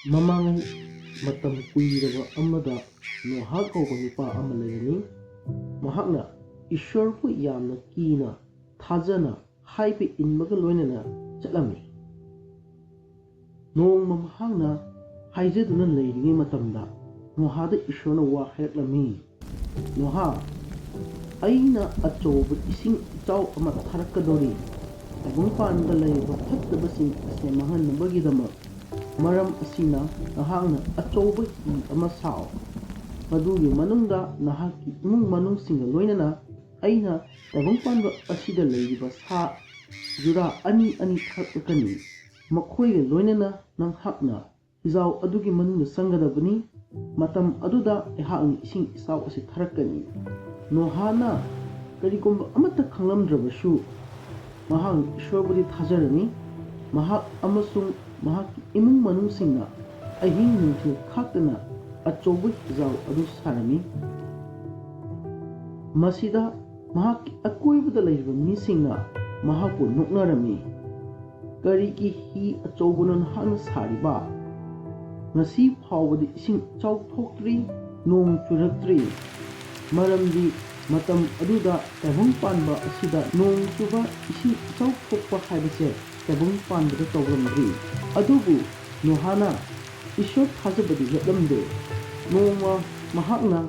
ꯃꯃꯥꯡꯉꯩ ꯃꯇꯝ ꯀꯨꯏꯔꯕ ꯑꯃꯗ ꯅꯣꯍꯥ ꯀꯧꯕ ꯅꯨꯄꯥ ꯑꯃ ꯂꯩꯔꯝꯃꯤ꯫ ꯃꯍꯥꯛꯅ ꯏꯁ꯭ꯋꯔꯕꯨ ꯌꯥꯝꯅ ꯀꯤꯅ ꯊꯥꯖꯅ ꯍꯥꯏꯕ ꯏꯟꯕꯒ ꯂꯣꯏꯅꯅ ꯆꯠꯂꯝꯃꯤ꯫ ꯅꯣꯡꯃ ꯃꯍꯥꯛꯅ ꯍꯥꯏꯖꯗꯨꯅ ꯂꯩꯔꯤꯉꯩ ꯃꯇꯝꯗ ꯅꯣꯍꯥꯗ ꯏꯁ꯭ꯋꯔꯅ ꯋꯥ ꯍꯥꯏꯔꯛꯂꯝꯃꯤ꯫ ꯅꯣꯍꯥ, ꯑꯩꯅ ꯑꯆꯧꯕ ꯏꯁꯤꯡ ꯏꯆꯥꯎ ꯑꯃ ꯊꯥꯔꯛꯀꯗꯧꯔꯤ, ꯇꯥꯏꯕꯪꯄꯥꯟꯗ ꯂꯩꯔꯤꯕ ꯐꯠꯇꯕꯁꯤꯡ ꯑꯁꯤ ꯃꯥꯡꯍꯟꯅꯕꯒꯤꯗꯃꯛ꯫ ꯃꯔꯝ ꯑꯁꯤꯅ ꯅꯍꯥꯛꯅ ꯑꯆꯧꯕ ꯍꯤ ꯑꯃ ꯁꯥꯎ꯫ ꯃꯗꯨꯒꯤ ꯃꯅꯨꯡꯗ ꯅꯍꯥꯛꯀꯤ ꯏꯃꯨꯡ ꯃꯅꯨꯡꯁꯤꯡꯒ ꯂꯣꯏꯅꯅ ꯑꯩꯅ ꯇꯥꯏꯕꯪꯄꯥꯟꯕ ꯑꯁꯤꯗ ꯂꯩꯔꯤꯕ ꯁꯥ ꯖꯨꯔꯥ ꯑꯅꯤ ꯊꯥꯔꯛꯀꯅꯤ꯫ ꯃꯈꯣꯏꯒ ꯂꯣꯏꯅꯅ ꯅꯍꯥꯛꯅ ꯍꯤꯖꯥꯎ ꯑꯗꯨꯒꯤ ꯃꯅꯨꯡꯗ ꯆꯪꯒꯗꯕꯅꯤ꯫ ꯃꯇꯝ ꯑꯗꯨꯗ ꯑꯩꯍꯥꯛꯅ ꯏꯁꯤꯡ ꯏꯆꯥꯎ ꯑꯁꯤ ꯊꯥꯔꯛꯀꯅꯤ꯫ ꯅꯣꯍꯥꯅ ꯀꯔꯤꯒꯨꯝꯕ ꯑꯃꯠꯇ ꯈꯪꯂꯝꯗ꯭ꯔꯕꯁꯨ ꯃꯍꯥꯛꯅ ꯏꯁ꯭ꯋꯔꯕꯨꯗꯤ ꯊꯥꯖꯔꯝꯃꯤ꯫ ꯃꯍꯥꯛ ꯑꯃꯁꯨꯡ ꯃꯍꯥꯛꯀꯤ ꯏꯃꯨꯡ ꯃꯅꯨꯡꯁꯤꯡꯅ ꯑꯍꯤꯡ ꯅꯨꯡꯊꯤꯜ ꯈꯥꯛꯇꯅ ꯑꯆꯧꯕ ꯍꯤꯖꯥꯎ ꯑꯗꯨ ꯁꯥꯔꯝꯃꯤ꯫ ꯃꯁꯤꯗ ꯃꯍꯥꯛꯀꯤ ꯑꯀꯣꯏꯕꯗ ꯂꯩꯔꯤꯕ ꯃꯤꯁꯤꯡꯅ ꯃꯍꯥꯛꯄꯨ ꯅꯣꯛꯅꯔꯝꯃꯤ꯫ ꯀꯔꯤꯒꯤ ꯍꯤ ꯑꯆꯧꯕꯅꯣ ꯅꯍꯥꯛꯅ ꯁꯥꯔꯤꯕ? ꯉꯁꯤ ꯐꯥꯎꯕꯗ ꯏꯁꯤꯡ ꯏꯆꯥꯎ ꯊꯣꯛꯇ꯭ꯔꯤ, ꯅꯣꯡ ꯆꯨꯔꯛꯇ꯭ꯔꯤ꯫ ꯃꯔꯝꯗꯤ ꯃꯇꯝ ꯑꯗꯨꯗ ꯇꯥꯏꯕꯪꯄꯥꯟꯕ ꯑꯁꯤꯗ ꯅꯣꯡ ꯆꯨꯕ, ꯏꯁꯤꯡ ꯏꯆꯥꯎ ꯊꯣꯛꯄ ꯍꯥꯏꯕꯁꯦ ꯇꯥꯏꯕꯪꯄꯥꯟꯕꯗ ꯇꯧꯔꯝꯗ꯭ꯔꯤ꯫ ꯑꯗꯨꯕꯨ ꯅꯣꯍꯥꯅ ꯏꯁ꯭ꯋꯔ ꯊꯥꯖꯕꯗꯤ ꯂꯦꯞꯂꯝꯗꯦ꯫ ꯅꯣꯡꯃ ꯃꯍꯥꯛꯅ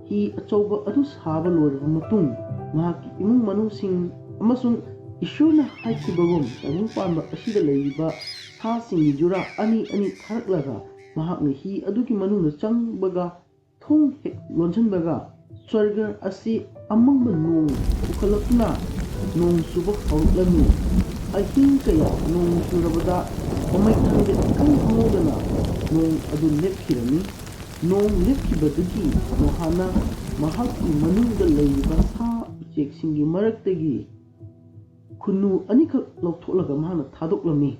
ꯍꯤ ꯑꯆꯧꯕ ꯑꯗꯨ ꯁꯥꯕ ꯂꯣꯏꯔꯕ ꯃꯇꯨꯡ ꯃꯍꯥꯛꯀꯤ ꯏꯃꯨꯡ ꯃꯅꯨꯡꯁꯤꯡ ꯑꯃꯁꯨꯡ ꯏꯁ꯭ꯋꯔꯅ ꯍꯥꯏꯈꯤꯕꯒꯨꯝ ꯇꯥꯏꯕꯪꯄꯥꯟꯕ ꯑꯁꯤꯗ ꯂꯩꯔꯤꯕ ꯁꯥꯁꯤꯡꯒꯤ ꯖꯨꯔꯥ ꯑꯅꯤ ꯊꯥꯔꯛꯂꯒ ꯃꯍꯥꯛꯅ ꯍꯤ ꯑꯗꯨꯒꯤ ꯃꯅꯨꯡꯗ ꯆꯪꯕꯒ ꯊꯣꯡ ꯍꯦꯛ ꯂꯣꯟꯁꯤꯟꯕꯒ ꯁ꯭ꯋꯔꯒ ꯑꯁꯤ ꯑꯃꯝꯕ ꯅꯣꯡ ꯄꯨꯈꯠꯂꯛꯇꯨꯅ ꯅꯣꯡ ꯆꯨꯕ ꯍꯧꯔꯛꯂꯝꯃꯤ꯫ ꯑꯍꯤꯡ ꯀꯌꯥ ꯅꯣꯡ ꯆꯨꯔꯕꯗ ꯃꯃꯩ ꯊꯪꯗ ꯏꯈꯪ ꯈꯪꯍꯧꯗꯅ ꯅꯣꯡ ꯑꯗꯨ ꯂꯦꯞꯈꯤꯔꯝꯃꯤ꯫ ꯅꯣꯡ ꯂꯦꯞꯈꯤꯕꯗꯒꯤ ꯅꯣꯍꯥꯅ ꯃꯍꯥꯛꯀꯤ ꯃꯅꯨꯡꯗ ꯂꯩꯔꯤꯕ ꯁꯥ ꯎꯆꯦꯛꯁꯤꯡꯒꯤ ꯃꯔꯛꯇꯒꯤ ꯈꯨꯟꯅꯨ ꯑꯅꯤꯈꯛ ꯂꯧꯊꯣꯛꯂꯒ ꯃꯍꯥꯛꯅ ꯊꯥꯗꯣꯛꯂꯝꯃꯤ꯫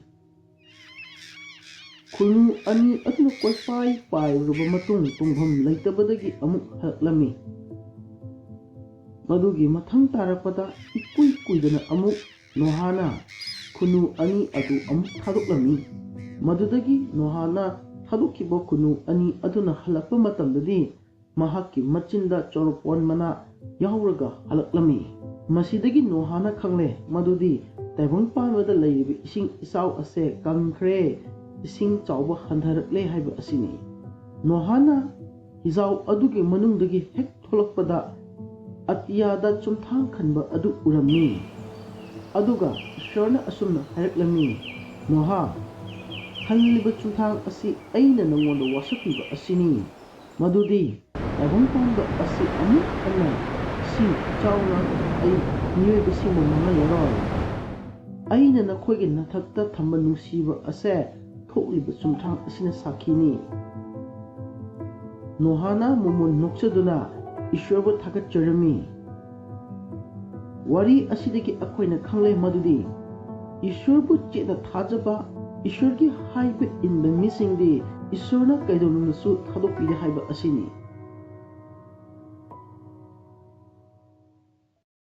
ꯈꯨꯟꯅꯨ ꯑꯅꯤ ꯑꯗꯨꯅ ꯀꯣꯏꯄꯥꯏ ꯄꯥꯏꯔꯨꯔꯕ ꯃꯇꯨꯡ ꯇꯣꯡꯐꯝ ꯂꯩꯇꯕꯗꯒꯤ ꯑꯃꯨꯛ ꯍꯜꯂꯛꯂꯝꯃꯤ꯫ ꯃꯗꯨꯒꯤ ꯃꯊꯪ ꯇꯥꯔꯛꯄꯗ ꯏꯀꯨꯏ ꯀꯨꯏꯗꯅ ꯑꯃꯨꯛ ꯅꯣꯍꯥꯅ ꯈꯨꯟꯅꯨ ꯑꯅꯤ ꯑꯗꯨ ꯑꯃꯨꯛ ꯊꯥꯗꯣꯛꯂꯝꯃꯤ꯫ ꯃꯗꯨꯗꯒꯤ ꯅꯣꯍꯥꯅ ꯊꯥꯗꯣꯛꯈꯤꯕ ꯈꯨꯟꯅꯨ ꯑꯅꯤ ꯑꯗꯨꯅ ꯍꯜꯂꯛꯄ ꯃꯇꯝꯗꯗꯤ ꯃꯍꯥꯛꯀꯤ ꯃꯆꯤꯟꯗ ꯆꯣꯔꯣꯐꯣꯟ ꯃꯅꯥ ꯌꯥꯎꯔꯒ ꯍꯜꯂꯛꯂꯝꯃꯤ꯫ ꯃꯁꯤꯗꯒꯤ ꯅꯣꯍꯥꯅ ꯈꯪꯂꯦ ꯃꯗꯨꯗꯤ ꯇꯥꯏꯕꯪꯄꯥꯟꯕꯗ ꯂꯩꯔꯤꯕ ꯏꯁꯤꯡ ꯏꯆꯥꯎ ꯑꯁꯤ ꯀꯪꯈ꯭ꯔꯦ, ꯏꯁꯤꯡ ꯆꯥꯎꯕ ꯍꯟꯊꯔꯛꯂꯦ ꯍꯥꯏꯕ ꯑꯁꯤꯅꯤ꯫ ꯅꯣꯍꯥꯅ ꯍꯤꯖꯥꯎ ꯑꯗꯨꯒꯤ ꯃꯅꯨꯡꯗꯒꯤ ꯍꯦꯛ ꯊꯣꯛꯂꯛꯄꯗ ꯑꯇꯤꯌꯥꯗ ꯆꯨꯝꯊꯥꯡ ꯈꯟꯕ ꯑꯗꯨ ꯎꯔꯝꯃꯤ꯫ ꯑꯗꯨꯒ ꯏꯁ꯭ꯋꯔꯅ ꯑꯁꯨꯝꯅ ꯍꯥꯏꯔꯛꯂꯝꯃꯤ, ꯅꯣꯍꯥ, ꯈꯜꯂꯤꯕ ꯆꯨꯝꯊꯥꯡ ꯑꯁꯤ ꯑꯩꯅ ꯅꯉꯣꯟꯗ ꯋꯥꯁꯛꯂꯤꯕ ꯑꯁꯤꯅꯤ, ꯃꯗꯨꯗꯤ ꯇꯥꯏꯕꯪꯄꯥꯟꯕ ꯑꯁꯤ ꯑꯃꯨꯛ ꯍꯟꯅ ꯏꯁꯤꯡ ꯏꯆꯥꯎꯅ ꯑꯩ ꯃꯤꯑꯣꯏꯕꯁꯤꯡꯕꯨ ꯃꯥꯡꯍꯜꯂꯔꯣꯏ꯫ ꯑꯩꯅ ꯅꯈꯣꯏꯒꯤ ꯅꯊꯛꯇ ꯊꯝꯕ ꯅꯨꯡꯁꯤꯕ ꯑꯁꯤ ꯊꯣꯛꯂꯤꯕ ꯆꯨꯝꯊꯥꯡ ꯑꯁꯤꯅ ꯁꯥꯈꯤꯅꯤ꯫ ꯅꯣꯍꯥꯅ ꯃꯃꯣꯟ ꯅꯣꯛꯆꯗꯨꯅ ꯏꯁ꯭ꯋꯔꯕꯨ ꯊꯥꯒꯠꯆꯔꯝꯃꯤ꯫ ꯋꯥꯔꯤ ꯑꯁꯤꯗꯒꯤ ꯑꯩꯈꯣꯏꯅ ꯈꯪꯂꯦ ꯃꯗꯨꯗꯤ ꯏꯁ꯭ꯋꯔꯕꯨ ꯆꯦꯠꯅ ꯊꯥꯖꯕ, ꯏꯁ꯭ꯋꯔꯒꯤ ꯍꯥꯏꯕ ꯏꯟꯕ ꯃꯤꯁꯤꯡꯗꯤ ꯏꯁ꯭ꯋꯔꯅ ꯀꯩꯗꯧꯅꯨꯡꯗꯁꯨ ꯊꯥꯗꯣꯛꯄꯤꯗꯦ ꯍꯥꯏꯕ ꯑꯁꯤꯅꯤ꯫